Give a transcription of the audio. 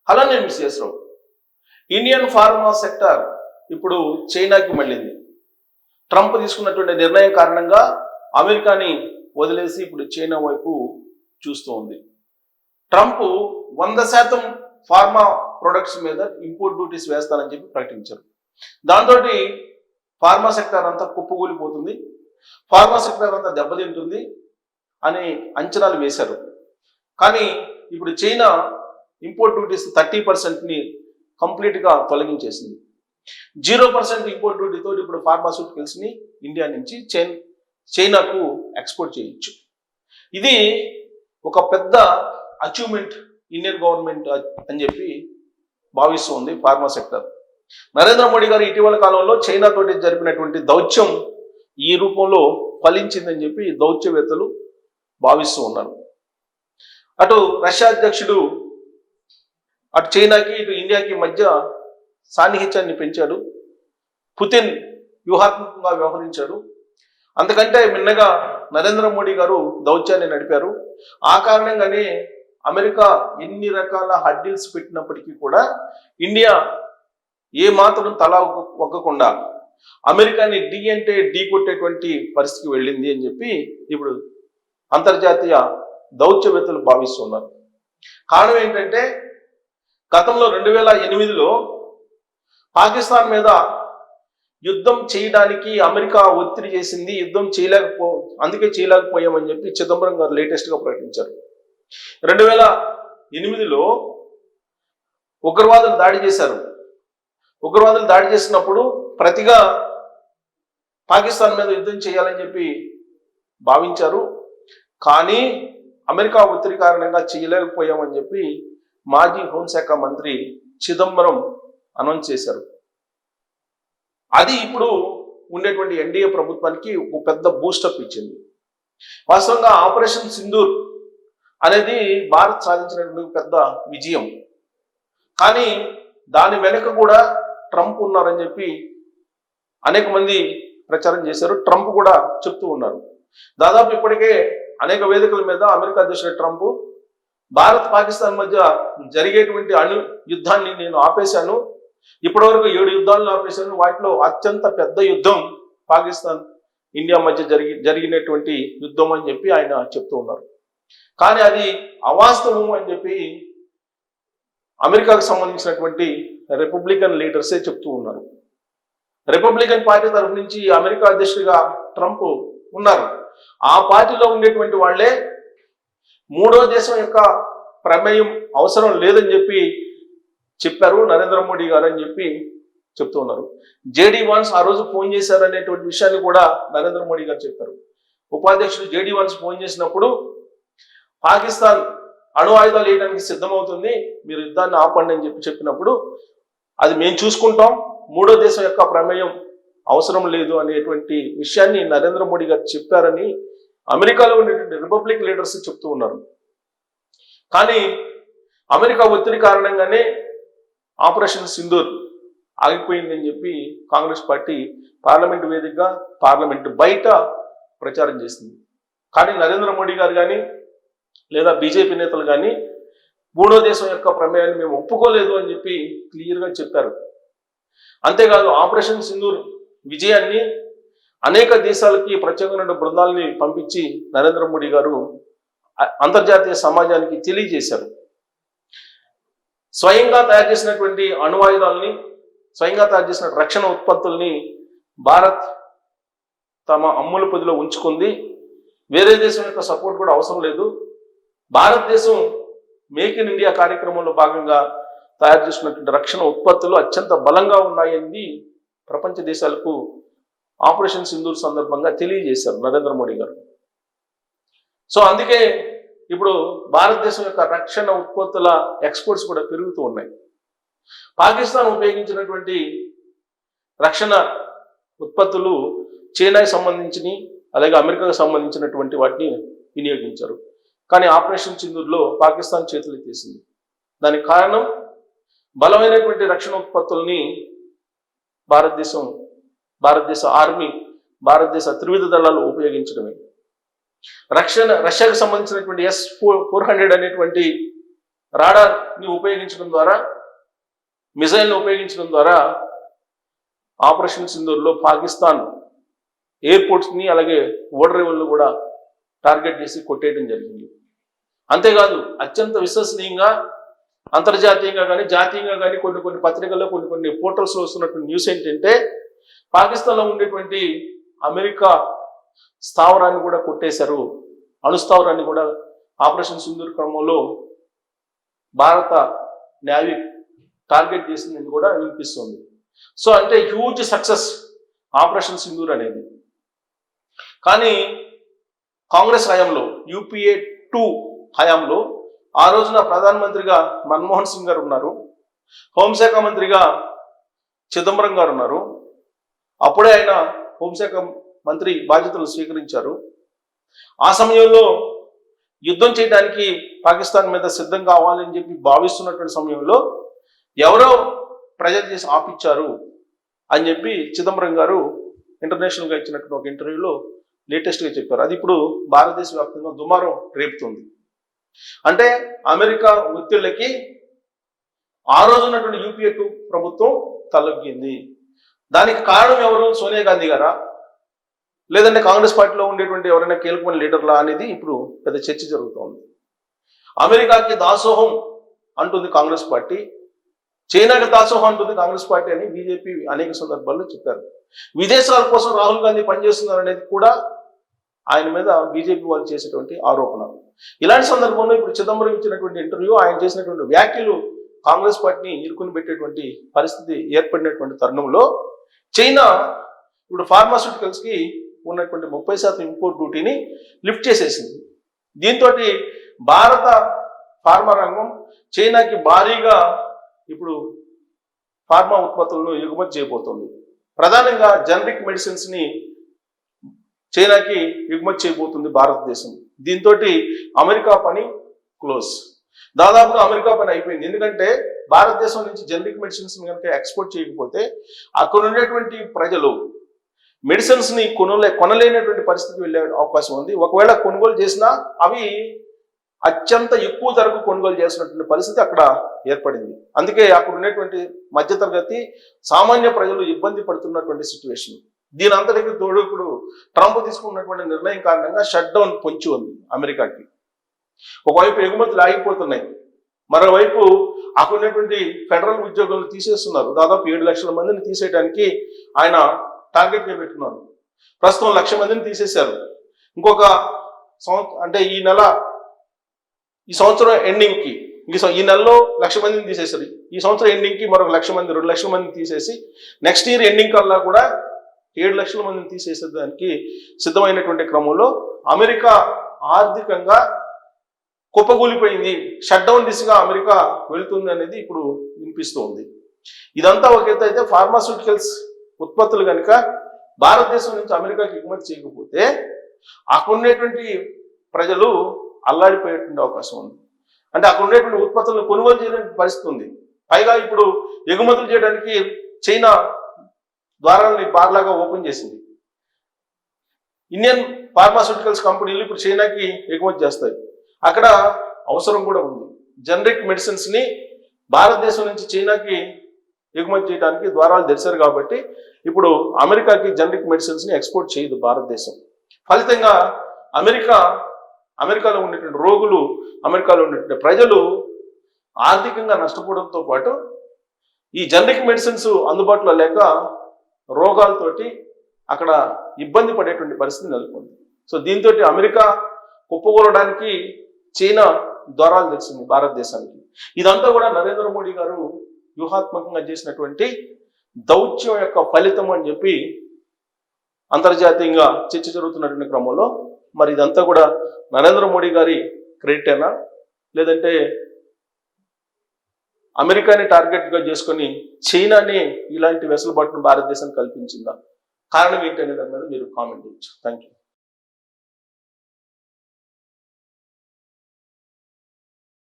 Hello, నేను miss రావు. Indian pharma sector ఇప్పుడు చైనాకి మళ్ళింది. ట్రంప్ తీసుకున్నటువంటి నిర్ణయం కారణంగా అమెరికాని వదిలేసి ఇప్పుడు చైనా వైపు చూస్తూ ఉంది. ట్రంప్ 100% ఫార్మా ప్రొడక్ట్స్ మీద ఇంపోర్ట్ డ్యూటీస్ వేస్తానని చెప్పి ప్రకటించారు. దాంతో ఫార్మా సెక్టర్ అంతా కుప్పకూలిపోతుంది, ఫార్మా సెక్టర్ అంతా దెబ్బతింటుంది అని అంచనాలు వేశారు. కానీ ఇప్పుడు చైనా ఇంపోర్ట్ డ్యూటీస్ 30%ని కంప్లీట్గా తొలగించేసింది. 0% ఇంపోర్ట్ డ్యూటీతో ఇప్పుడు ఫార్మాస్యూటికల్స్ని ఇండియా నుంచి చైనాకు ఎక్స్పోర్ట్ చేయొచ్చు. ఇది ఒక పెద్ద అచీవ్మెంట్ ఇండియన్ గవర్నమెంట్ అని చెప్పి భావిస్తూ ఉంది ఫార్మా సెక్టర్. నరేంద్ర మోడీ గారు ఇటీవల కాలంలో చైనా తోటి జరిపినటువంటి దౌత్యం ఈ రూపంలో ఫలించిందని చెప్పి దౌత్యవేత్తలు భావిస్తూ ఉన్నారు. అటు రష్యా అధ్యక్షుడు అటు చైనాకి ఇటు ఇండియాకి మధ్య సాన్నిహిత్యాన్ని పెంచాడు. పుతిన్ వ్యూహాత్మకంగా వ్యవహరించాడు. అంతకంటే మిన్నగా నరేంద్ర మోడీ గారు దౌత్యాన్ని నడిపారు. ఆ కారణంగానే అమెరికా ఎన్ని రకాల హడ్డిల్స్ పెట్టినప్పటికీ కూడా ఇండియా ఏ మాత్రం తల ఒక్కకుండా అమెరికాని ఢీ అంటే ఢీ కొట్టేటువంటి పరిస్థితికి వెళ్ళింది అని చెప్పి ఇప్పుడు అంతర్జాతీయ దౌత్యవేత్తలు భావిస్తున్నారు. కారణం ఏంటంటే గతంలో 2008లో పాకిస్తాన్ మీద యుద్ధం చేయడానికి అమెరికా ఒత్తిడి చేసింది. యుద్ధం అందుకే చేయలేకపోయామని చెప్పి చిదంబరం గారు లేటెస్ట్గా ప్రకటించారు. 2008లో ఉగ్రవాదులు దాడి చేశారు. ఉగ్రవాదులు దాడి చేసినప్పుడు ప్రతిగా పాకిస్తాన్ మీద యుద్ధం చేయాలని చెప్పి భావించారు. కానీ అమెరికా ఒత్తిడి కారణంగా చేయలేకపోయామని చెప్పి మాజీ హోంశాఖ మంత్రి చిదంబరం అనౌన్స్ చేశారు. అది ఇప్పుడు ఉండేటువంటి ఎన్డీఏ ప్రభుత్వానికి ఒక పెద్ద బూస్టప్ ఇచ్చింది. వాస్తవంగా ఆపరేషన్ సింధూర్ అనేది భారత్ సాధించినటువంటి పెద్ద విజయం. కానీ దాని వెనుక కూడా ట్రంప్ ఉన్నారని చెప్పి అనేక మంది ప్రచారం చేశారు. ట్రంప్ కూడా చెప్తూ ఉన్నారు. దాదాపు ఇప్పటికే అనేక వేదికల మీద అమెరికా అధ్యక్షుడు ట్రంప్ భారత్ పాకిస్తాన్ మధ్య జరిగేటువంటి యుద్ధాన్ని నేను ఆపేశాను, ఇప్పటివరకు 7 యుద్ధాలను ఆపేశాను, వాటిలో అత్యంత పెద్ద యుద్ధం పాకిస్తాన్ ఇండియా మధ్య జరిగినటువంటి యుద్ధం అని చెప్పి ఆయన చెప్తూ ఉన్నారు. కానీ అది అవాస్తవం అని చెప్పి అమెరికాకు సంబంధించినటువంటి రిపబ్లికన్ లీడర్సే చెప్తూ ఉన్నారు. రిపబ్లికన్ పార్టీ తరఫు నుంచి అమెరికా అధ్యక్షుడిగా ట్రంప్ ఉన్నారు. ఆ పార్టీలో ఉండేటువంటి వాళ్లే మూడో దేశం యొక్క ప్రమేయం అవసరం లేదని చెప్పి చెప్పారు నరేంద్ర మోడీ గారు అని చెప్పి చెప్తూ ఉన్నారు. జేడీ వాన్స్ ఆ రోజు ఫోన్ చేశారనేటువంటి విషయాన్ని కూడా నరేంద్ర మోడీ గారు చెప్పారు. ఉపాధ్యక్షుడు జేడీ వాన్స్ ఫోన్ చేసినప్పుడు పాకిస్తాన్ అణు ఆయుధాలు వేయడానికి సిద్ధమవుతుంది, మీరు యుద్ధాన్ని ఆపండి అని చెప్పినప్పుడు అది మేము చూసుకుంటాం, మూడో దేశం యొక్క ప్రమేయం అవసరం లేదు అనేటువంటి విషయాన్ని నరేంద్ర మోడీ గారు చెప్పారని అమెరికాలో ఉండేటువంటి రిపబ్లిక్ లీడర్స్ చెప్తూ ఉన్నారు. కానీ అమెరికా ఒత్తిడి కారణంగానే ఆపరేషన్ సింధూర్ ఆగిపోయిందని చెప్పి కాంగ్రెస్ పార్టీ పార్లమెంటు వేదికగా పార్లమెంటు బయట ప్రచారం చేసింది. కానీ నరేంద్ర మోడీ గారు కానీ లేదా బీజేపీ నేతలు కానీ మూడో దేశం యొక్క ప్రమేయాన్ని మేము ఒప్పుకోలేదు అని చెప్పి క్లియర్గా చెప్పారు. అంతేకాదు ఆపరేషన్ సింధూర్ విజయాన్ని అనేక దేశాలకి ప్రత్యేకమైన బృందాలని పంపించి నరేంద్ర మోడీ గారు అంతర్జాతీయ సమాజానికి తెలియజేశారు. స్వయంగా తయారు చేసినటువంటి అణువాయుధాలని, స్వయంగా తయారు చేసిన రక్షణ ఉత్పత్తుల్ని భారత్ తమ అమ్ముల పొదిలో ఉంచుకుంది. వేరే దేశం యొక్క సపోర్ట్ కూడా అవసరం లేదు. భారతదేశం మేక్ ఇన్ ఇండియా కార్యక్రమంలో భాగంగా తయారు చేసినటువంటి రక్షణ ఉత్పత్తులు అత్యంత బలంగా ఉన్నాయని ప్రపంచ దేశాలకు ఆపరేషన్ సింధూర్ సందర్భంగా తెలియజేశారు నరేంద్ర మోడీ గారు. సో అందుకే ఇప్పుడు భారతదేశం యొక్క రక్షణ ఉత్పత్తుల ఎక్స్పోర్ట్స్ కూడా పెరుగుతూ ఉన్నాయి. పాకిస్తాన్ ఉపయోగించినటువంటి రక్షణ ఉత్పత్తులు చైనాకి సంబంధించి అలాగే అమెరికాకు సంబంధించినటువంటి వాటిని వినియోగించారు. కానీ ఆపరేషన్ సింధూర్లో పాకిస్తాన్ చేతులు తీసింది. దానికి కారణం బలమైనటువంటి రక్షణ ఉత్పత్తుల్ని భారతదేశ ఆర్మీ, భారతదేశ త్రివిధ దళాలు ఉపయోగించడమే. రష్యాకు సంబంధించినటువంటి S-400 అనేటువంటి రాడార్ని ఉపయోగించడం ద్వారా, మిసైల్ని ఉపయోగించడం ద్వారా ఆపరేషన్ సింధూర్లో పాకిస్తాన్ ఎయిర్పోర్ట్స్ని అలాగే ఓడరేవులను కూడా టార్గెట్ చేసి కొట్టేయడం జరిగింది. అంతేకాదు అత్యంత విశ్వసనీయంగా అంతర్జాతీయంగా కానీ జాతీయంగా కానీ కొన్ని పత్రికల్లో కొన్ని పోర్టల్స్లో వస్తున్నటువంటి న్యూస్ ఏంటంటే పాకిస్తాన్లో ఉండేటువంటి అమెరికా స్థావరాన్ని కూడా కొట్టేశారు, అణుస్థావరాన్ని కూడా ఆపరేషన్ సింధూర్ క్రమంలో భారత నేవీ టార్గెట్ చేసిందని కూడా వినిపిస్తుంది. సో అంటే హ్యూజ్ సక్సెస్ ఆపరేషన్ సింధూర్ అనేది. కానీ కాంగ్రెస్ హయాంలో UPA 2 హయాంలో ఆ రోజున ప్రధానమంత్రిగా మన్మోహన్ సింగ్ గారు ఉన్నారు, హోంశాఖ మంత్రిగా చిదంబరం గారు ఉన్నారు. అప్పుడే ఆయన హోంశాఖ మంత్రి బాధ్యతలు స్వీకరించారు. ఆ సమయంలో యుద్ధం చేయడానికి పాకిస్తాన్ మీద సిద్ధం కావాలని చెప్పి భావిస్తున్నటువంటి సమయంలో ఎవరో ప్రెజర్ చేసి ఆపిచ్చారు అని చెప్పి చిదంబరం గారు ఇంటర్నేషనల్గా ఇచ్చినటువంటి ఒక ఇంటర్వ్యూలో లేటెస్ట్గా చెప్పారు. అది ఇప్పుడు భారతదేశ వ్యాప్తంగా దుమారం రేపుతుంది. అంటే అమెరికా ఒత్తిళ్లకి ఆ రోజు ఉన్నటువంటి UPA 2 ప్రభుత్వం తలొగ్గింది. దానికి కారణం ఎవరు? సోనియా గాంధీ గారా, లేదంటే కాంగ్రెస్ పార్టీలో ఉండేటువంటి ఎవరైనా కీలకమైన లీడర్లా అనేది ఇప్పుడు పెద్ద చర్చ జరుగుతోంది. అమెరికాకి దాసోహం అంటుంది కాంగ్రెస్ పార్టీ, చైనాకి దాసోహం అంటుంది కాంగ్రెస్ పార్టీ అని బీజేపీ అనేక సందర్భాల్లో చెప్పారు. విదేశాల కోసం రాహుల్ గాంధీ పనిచేస్తున్నారు అనేది కూడా ఆయన మీద బీజేపీ వాళ్ళు చేసేటువంటి ఆరోపణ. ఇలాంటి సందర్భంలో ఇప్పుడు చిదంబరం ఇచ్చినటువంటి ఇంటర్వ్యూ, ఆయన చేసినటువంటి వ్యాఖ్యలు కాంగ్రెస్ పార్టీని ఇరుకుని పెట్టేటువంటి పరిస్థితి ఏర్పడినటువంటి తరుణంలో చైనా ఇప్పుడు ఫార్మాస్యూటికల్స్కి ఉన్నటువంటి 30% ఇంపోర్ట్ డ్యూటీని లిఫ్ట్ చేసేసింది. దీంతో భారత ఫార్మా రంగం చైనాకి భారీగా ఇప్పుడు ఫార్మా ఉత్పత్తులను ఎగుమతి చేయబోతోంది. ప్రధానంగా జనరిక్ మెడిసిన్స్ని చైనాకి ఎగుమతి చేయబోతుంది భారతదేశం. దీంతో అమెరికా పని క్లోజ్, దాదాపుగా అమెరికా పని అయిపోయింది. ఎందుకంటే భారతదేశం నుంచి జనరిక్ మెడిసిన్స్ కనుక ఎక్స్పోర్ట్ చేయకపోతే అక్కడ ఉండేటువంటి ప్రజలు మెడిసిన్స్ని కొనలేనటువంటి పరిస్థితి వెళ్ళే అవకాశం ఉంది. ఒకవేళ కొనుగోలు చేసినా అవి అత్యంత ఎక్కువ ధరకు కొనుగోలు చేసినటువంటి పరిస్థితి అక్కడ ఏర్పడింది. అందుకే అక్కడ ఉండేటువంటి మధ్యతరగతి సామాన్య ప్రజలు ఇబ్బంది పడుతున్నటువంటి సిచ్యువేషన్. దీని అంతటికి తోడు ఇప్పుడు ట్రంప్ తీసుకున్నటువంటి నిర్ణయం కారణంగా షట్ డౌన్ పొంచి ఉంది అమెరికాకి. ఒకవైపు ఎగుమతులు ఆగిపోతున్నాయి, మరోవైపు అక్కడ ఉన్నటువంటి ఫెడరల్ ఉద్యోగులను తీసేస్తున్నారు. దాదాపు 7 లక్షల మందిని తీసేయడానికి ఆయన టార్గెట్గా పెట్టుకున్నారు. ప్రస్తుతం 1 లక్ష మందిని తీసేశారు. ఇంకొక అంటే ఈ సంవత్సరం ఎండింగ్కి ఈ నెలలో 1 లక్ష మందిని తీసేసారు. ఈ సంవత్సరం ఎండింగ్కి మరొక 1 లక్ష మంది, 2 లక్షల మందిని తీసేసి నెక్స్ట్ ఇయర్ ఎండింగ్ కల్లా కూడా 7 లక్షల మందిని తీసేసేదానికి సిద్ధమైనటువంటి క్రమంలో అమెరికా ఆర్థికంగా కుప్పగూలిపోయింది. షట్ డౌన్ దిశగా అమెరికా వెళుతుంది అనేది ఇప్పుడు వినిపిస్తూ ఉంది. ఇదంతా ఒక ఎత్తు అయితే, ఫార్మాస్యూటికల్స్ ఉత్పత్తులు కనుక భారతదేశం నుంచి అమెరికాకి ఎగుమతి చేయకపోతే అక్కడ ఉండేటువంటి ప్రజలు అల్లాడిపోయేటువంటి అవకాశం ఉంది. అంటే అక్కడ ఉండేటువంటి ఉత్పత్తులను కొనుగోలు చేయలేని పరిస్థితి ఉంది. పైగా ఇప్పుడు ఎగుమతులు చేయడానికి చైనా ద్వారాలని బార్లాగా ఓపెన్ చేసింది. ఇండియన్ ఫార్మాస్యూటికల్స్ కంపెనీలు ఇప్పుడు చైనాకి ఎగుమతి చేస్తాయి. అక్కడ అవసరం కూడా ఉంది. జనరిక్ మెడిసిన్స్ని భారతదేశం నుంచి చైనాకి ఎగుమతి చేయడానికి ద్వారాలు తెరిచారు కాబట్టి ఇప్పుడు అమెరికాకి జనరిక్ మెడిసిన్స్ని ఎక్స్పోర్ట్ చేయదు భారతదేశం. ఫలితంగా అమెరికాలో ఉండేటువంటి రోగులు, అమెరికాలో ఉండేటువంటి ప్రజలు ఆర్థికంగా నష్టపోవడంతో పాటు ఈ జనరిక్ మెడిసిన్స్ అందుబాటులో లేక రోగాలతోటి అక్కడ ఇబ్బంది పడేటువంటి పరిస్థితి నెలకొంది. సో దీంతో అమెరికా కుప్పకూలడానికి చైనా ద్వారాలు తెచ్చింది భారతదేశానికి. ఇదంతా కూడా నరేంద్ర మోడీ గారు వ్యూహాత్మకంగా చేసినటువంటి దౌత్యం యొక్క ఫలితం అని చెప్పి అంతర్జాతీయంగా చర్చ జరుగుతున్నటువంటి క్రమంలో మరి ఇదంతా కూడా నరేంద్ర మోడీ గారి క్రెడిటేనా, లేదంటే అమెరికాని టార్గెట్గా చేసుకొని చైనాని ఇలాంటి వెసులుబాటును భారతదేశం కల్పించిందా? కారణం ఏంటి అనే దాని మీద మీరు కామెంట్ చేయొచ్చు. Thank you.